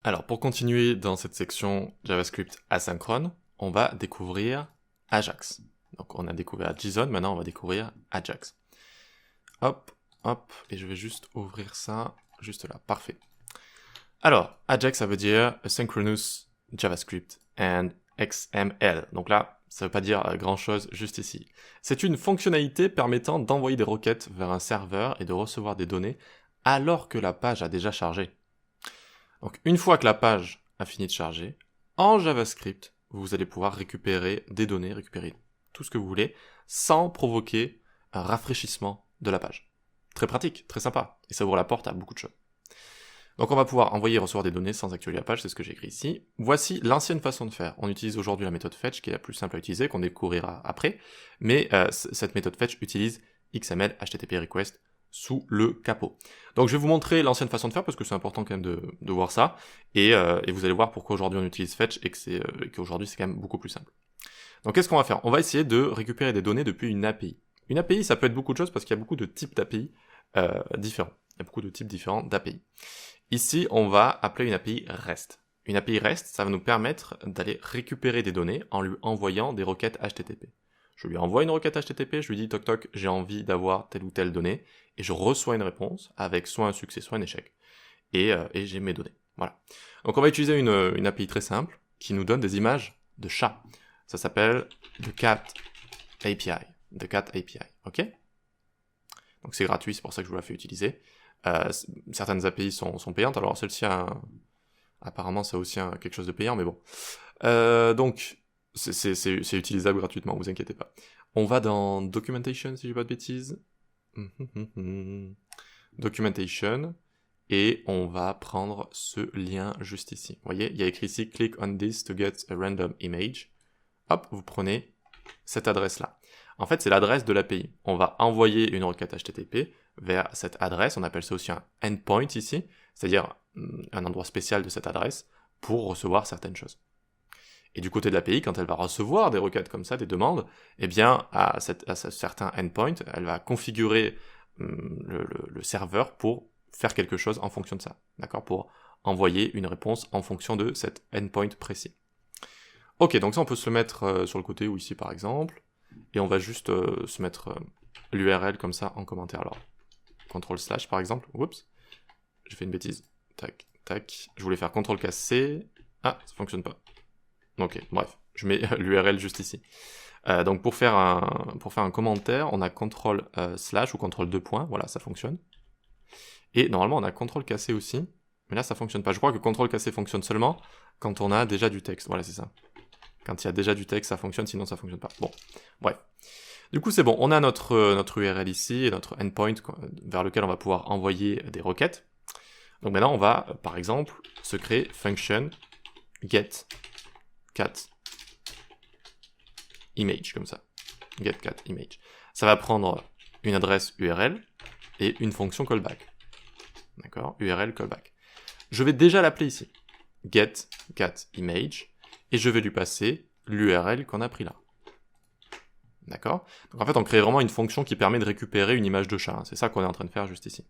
Alors, pour continuer dans cette section JavaScript asynchrone, on va découvrir Ajax. Donc, on a découvert JSON, maintenant on va découvrir Ajax. Hop, hop, et je vais juste ouvrir ça, juste là, parfait. Alors, Ajax, ça veut dire Asynchronous JavaScript and XML. Donc là, ça veut pas dire grand-chose juste ici. C'est une fonctionnalité permettant d'envoyer des requêtes vers un serveur et de recevoir des données alors que la page a déjà chargé. Donc une fois que la page a fini de charger, en JavaScript, vous allez pouvoir récupérer des données, récupérer tout ce que vous voulez, sans provoquer un rafraîchissement de la page. Très pratique, très sympa, et ça ouvre la porte à beaucoup de choses. Donc on va pouvoir envoyer et recevoir des données sans actualiser la page, c'est ce que j'ai écrit ici. Voici l'ancienne façon de faire. On utilise aujourd'hui la méthode fetch, qui est la plus simple à utiliser, qu'on découvrira après, mais cette méthode fetch utilise XML HTTP request sous le capot. Donc je vais vous montrer l'ancienne façon de faire, parce que c'est important quand même de voir ça, et vous allez voir pourquoi aujourd'hui on utilise fetch, et qu'aujourd'hui c'est quand même beaucoup plus simple. Donc qu'est-ce qu'on va faire? On va essayer de récupérer des données depuis une API. Une API, ça peut être beaucoup de choses, parce qu'il y a beaucoup de types d'API différents. Il y a beaucoup de types différents d'API. Ici, on va appeler une API REST. Une API REST, ça va nous permettre d'aller récupérer des données en lui envoyant des requêtes HTTP. Je lui envoie une requête HTTP, je lui dis toc toc, j'ai envie d'avoir telle ou telle donnée, et je reçois une réponse avec soit un succès, soit un échec. Et j'ai mes données. Voilà. Donc on va utiliser une API très simple qui nous donne des images de chats. Ça s'appelle The Cat API. The Cat API. Ok? Donc c'est gratuit, c'est pour ça que je vous la fais utiliser. Certaines API sont payantes, alors celle-ci apparemment c'est aussi quelque chose de payant, mais bon. Donc c'est utilisable gratuitement, vous inquiétez pas. On va dans Documentation, si j'ai pas de bêtises. Documentation, et on va prendre ce lien juste ici. Vous voyez, il y a écrit ici, click on this to get a random image. Hop, vous prenez cette adresse-là. En fait, c'est l'adresse de l'API. On va envoyer une requête HTTP vers cette adresse, on appelle ça aussi un endpoint ici, c'est-à-dire un endroit spécial de cette adresse pour recevoir certaines choses. Et du côté de l'API, quand elle va recevoir des requêtes comme ça, des demandes, eh bien, à certains endpoints, elle va configurer le serveur pour faire quelque chose en fonction de ça, d'accord, pour envoyer une réponse en fonction de cet endpoint précis. Ok, donc ça on peut se le mettre sur le côté ou ici par exemple, et on va juste se mettre l'URL comme ça en commentaire. Alors, CTRL/ par exemple, oups, j'ai fait une bêtise, tac, tac, je voulais faire CTRL-C, ah, ça fonctionne pas. Ok, bref, je mets l'URL juste ici. Donc pour faire un commentaire, on a CTRL/ ou CTRL : voilà, ça fonctionne. Et normalement on a CTRL-C aussi, mais là ça fonctionne pas. Je crois que CTRL-C fonctionne seulement quand on a déjà du texte, voilà c'est ça. Quand il y a déjà du texte, ça fonctionne, sinon ça fonctionne pas. Bon, bref. Du coup, c'est bon, on a notre URL ici, et notre endpoint vers lequel on va pouvoir envoyer des requêtes. Donc maintenant, on va, par exemple, se créer function get cat image, comme ça. Get cat image. Ça va prendre une adresse URL et une fonction callback. D'accord? URL callback. Je vais déjà l'appeler ici. Get cat image. Et je vais lui passer l'URL qu'on a pris là. D'accord? Donc en fait, on crée vraiment une fonction qui permet de récupérer une image de chat. Hein. C'est ça qu'on est en train de faire juste ici.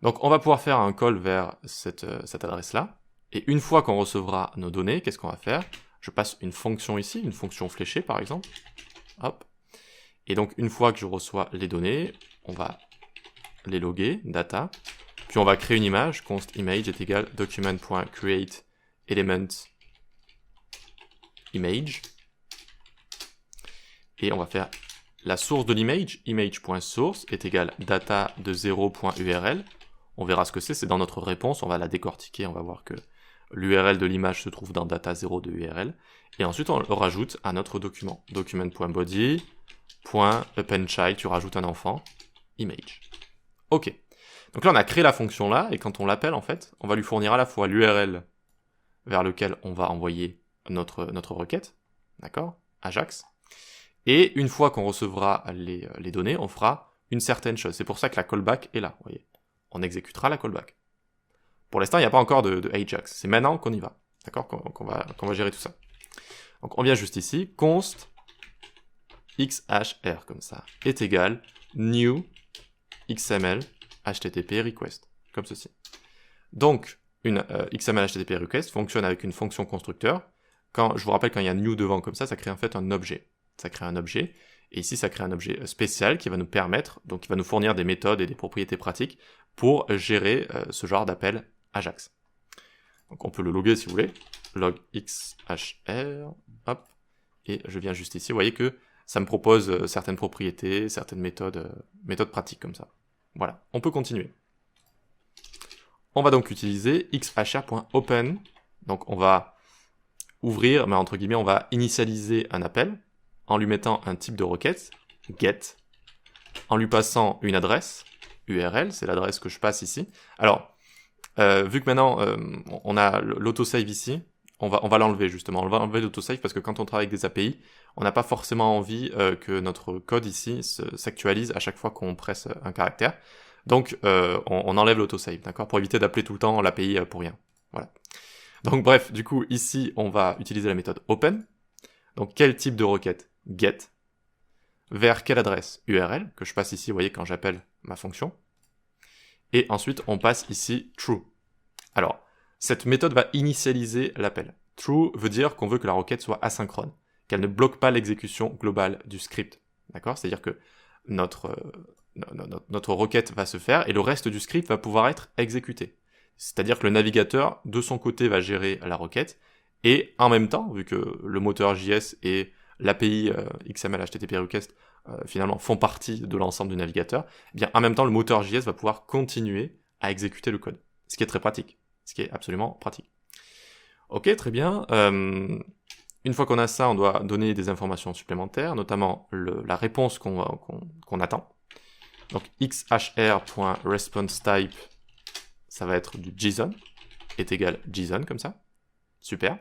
Donc on va pouvoir faire un call vers cette adresse-là. Et une fois qu'on recevra nos données, qu'est-ce qu'on va faire? Je passe une fonction ici, une fonction fléchée par exemple. Hop. Et donc une fois que je reçois les données, on va les loguer, data. Puis on va créer une image, const image est égal document.create element image, et on va faire la source de l'image, image.source est égal data de 0.url. On verra ce que c'est dans notre réponse, on va la décortiquer, on va voir que l'URL de l'image se trouve dans data 0 de URL, et ensuite on le rajoute à notre document, document.body.appendChild, tu rajoutes un enfant, image. Ok, donc là on a créé la fonction là, et quand on l'appelle en fait, on va lui fournir à la fois l'URL vers lequel on va envoyer notre requête, d'accord, Ajax, et une fois qu'on recevra les données, on fera une certaine chose. C'est pour ça que la callback est là, vous voyez. On exécutera la callback. Pour l'instant, il n'y a pas encore de Ajax. C'est maintenant qu'on y va, d'accord, qu'on va gérer tout ça. Donc on vient juste ici, const xhr, comme ça, est égal new xml http request, comme ceci. Donc, une XML HTTP request fonctionne avec une fonction constructeur. Je vous rappelle, quand il y a new devant comme ça crée en fait un objet. Ça crée un objet, et ici ça crée un objet spécial qui va nous permettre, donc qui va nous fournir des méthodes et des propriétés pratiques pour gérer ce genre d'appel Ajax. Donc on peut le loguer si vous voulez, log xhr, hop, et je viens juste ici, vous voyez que ça me propose certaines propriétés, certaines méthodes pratiques comme ça. Voilà, on peut continuer. On va donc utiliser xhr.open, donc on va ouvrir, mais entre guillemets, on va initialiser un appel en lui mettant un type de requête, get, en lui passant une adresse, URL, c'est l'adresse que je passe ici. Alors, vu que maintenant on a l'autosave ici, on va l'enlever justement, on va enlever l'autosave parce que quand on travaille avec des API, on n'a pas forcément envie que notre code ici s'actualise à chaque fois qu'on presse un caractère. Donc on enlève l'autosave, d'accord, pour éviter d'appeler tout le temps l'API pour rien. Voilà. Donc bref, du coup ici on va utiliser la méthode open. Donc quel type de requête? Get. Vers quelle adresse? URL, que je passe ici, vous voyez, quand j'appelle ma fonction. Et ensuite on passe ici true. Alors, cette méthode va initialiser l'appel. True veut dire qu'on veut que la requête soit asynchrone, qu'elle ne bloque pas l'exécution globale du script. D'accord? C'est-à-dire que notre requête va se faire et le reste du script va pouvoir être exécuté. C'est-à-dire que le navigateur, de son côté, va gérer la requête et en même temps, vu que le moteur JS et l'API XML HTTP request finalement font partie de l'ensemble du navigateur, eh bien en même temps, le moteur JS va pouvoir continuer à exécuter le code. Ce qui est très pratique. Ce qui est absolument pratique. Ok, très bien. Une fois qu'on a ça, on doit donner des informations supplémentaires, notamment la réponse qu'on attend. Donc xhr.responseType, ça va être du JSON, est égal JSON comme ça. Super.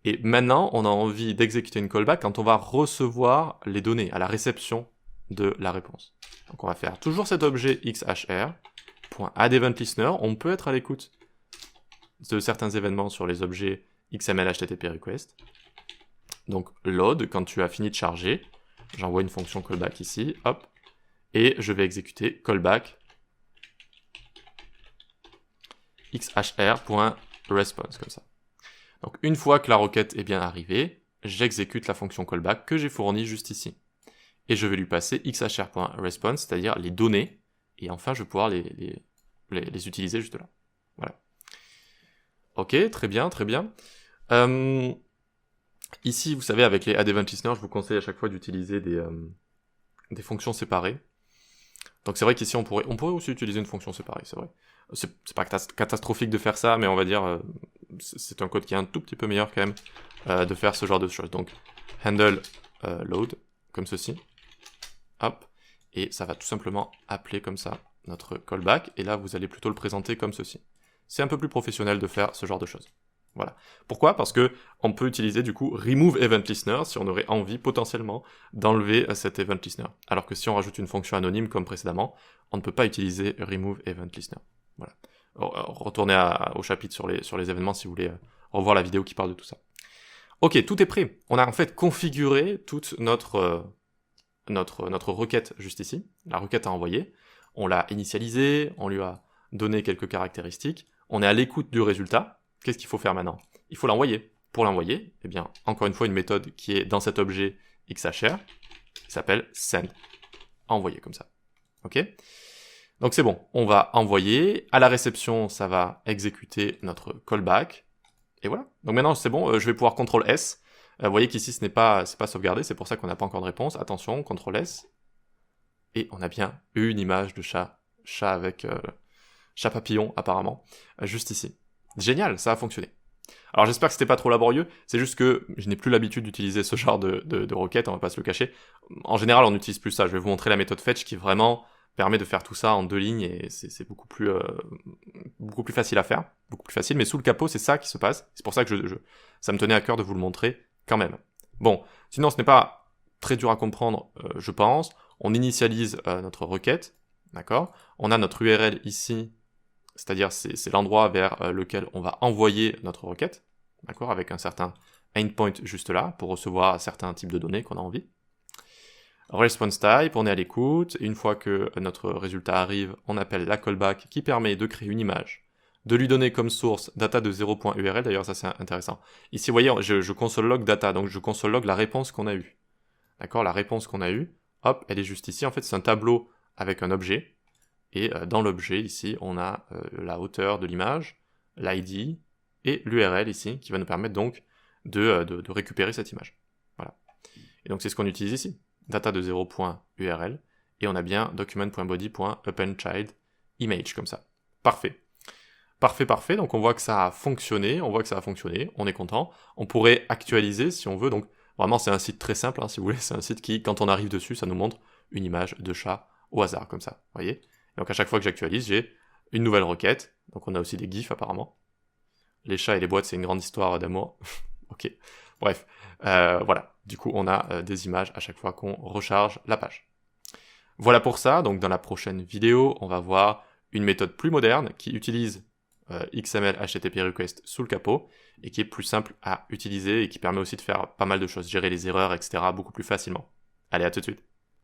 Et maintenant, on a envie d'exécuter une callback quand on va recevoir les données à la réception de la réponse. Donc on va faire toujours cet objet xhr.addEventListener. On peut être à l'écoute de certains événements sur les objets XML HTTP request. Donc load, quand tu as fini de charger, j'envoie une fonction callback ici, hop, et je vais exécuter callback xhr.response, comme ça. Donc une fois que la requête est bien arrivée, j'exécute la fonction callback que j'ai fournie juste ici. Et je vais lui passer xhr.response, c'est-à-dire les données, et enfin je vais pouvoir les utiliser juste là. Voilà. Ok, très bien, très bien. Ici, vous savez, avec les addEventListener, je vous conseille à chaque fois d'utiliser des fonctions séparées. Donc c'est vrai qu'ici, on pourrait aussi utiliser une fonction séparée, c'est vrai. C'est pas catastrophique de faire ça, mais on va dire, c'est un code qui est un tout petit peu meilleur quand même de faire ce genre de choses. Donc, handle load, comme ceci. Hop. Et ça va tout simplement appeler comme ça notre callback. Et là, vous allez plutôt le présenter comme ceci. C'est un peu plus professionnel de faire ce genre de choses. Voilà. Pourquoi? Parce que on peut utiliser du coup remove event listener si on aurait envie potentiellement d'enlever cet event listener. Alors que si on rajoute une fonction anonyme comme précédemment, on ne peut pas utiliser remove event listener. Voilà. Retournez au chapitre sur les événements si vous voulez revoir la vidéo qui parle de tout ça. Ok, tout est prêt. On a en fait configuré toute notre requête juste ici, la requête à envoyer. On l'a initialisée, on lui a donné quelques caractéristiques. On est à l'écoute du résultat. Qu'est-ce qu'il faut faire maintenant? Il faut l'envoyer. Pour l'envoyer, eh bien, encore une fois, une méthode qui est dans cet objet xhr, qui s'appelle send. Envoyer comme ça. Ok? Donc c'est bon. On va envoyer. À la réception, ça va exécuter notre callback. Et voilà. Donc maintenant, c'est bon. Je vais pouvoir CTRL S. Vous voyez qu'ici, c'est pas sauvegardé. C'est pour ça qu'on n'a pas encore de réponse. Attention, CTRL S. Et on a bien une image de chat. Chat avec chat papillon, apparemment. Juste ici. Génial, ça a fonctionné. Alors j'espère que c'était pas trop laborieux, c'est juste que je n'ai plus l'habitude d'utiliser ce genre de requête, on va pas se le cacher. En général, on n'utilise plus ça. Je vais vous montrer la méthode fetch qui vraiment permet de faire tout ça en 2 lignes et c'est beaucoup plus facile à faire, beaucoup plus facile, mais sous le capot, c'est ça qui se passe. C'est pour ça que ça me tenait à cœur de vous le montrer quand même. Bon, sinon ce n'est pas très dur à comprendre, je pense. On initialise notre requête, d'accord? On a notre URL ici, c'est-à-dire c'est l'endroit vers lequel on va envoyer notre requête, d'accord, avec un certain endpoint juste là, pour recevoir certains types de données qu'on a envie. Response type, on est à l'écoute, une fois que notre résultat arrive, on appelle la callback qui permet de créer une image de lui donner comme source data de 0.url, d'ailleurs ça c'est intéressant. Ici vous voyez, je console log data, donc je console log la réponse qu'on a eue. D'accord, la réponse qu'on a eue, hop, elle est juste ici, en fait c'est un tableau avec un objet, et dans l'objet ici on a la hauteur de l'image, l'ID, et l'URL ici, qui va nous permettre donc de récupérer cette image. Voilà. Et donc c'est ce qu'on utilise ici, data de 0.url, et on a bien document.body.appendChild image comme ça. Parfait. Parfait, parfait. Donc on voit que ça a fonctionné, on est content. On pourrait actualiser si on veut. Donc vraiment c'est un site très simple, hein, si vous voulez. C'est un site qui, quand on arrive dessus, ça nous montre une image de chat au hasard comme ça. Vous voyez. Donc à chaque fois que j'actualise, j'ai une nouvelle requête. Donc on a aussi des gifs apparemment. Les chats et les boîtes, c'est une grande histoire d'amour. Ok. Bref, voilà. Du coup, on a des images à chaque fois qu'on recharge la page. Voilà pour ça. Donc dans la prochaine vidéo, on va voir une méthode plus moderne qui utilise XML HTTP request sous le capot et qui est plus simple à utiliser et qui permet aussi de faire pas mal de choses, gérer les erreurs, etc. beaucoup plus facilement. Allez, à tout de suite.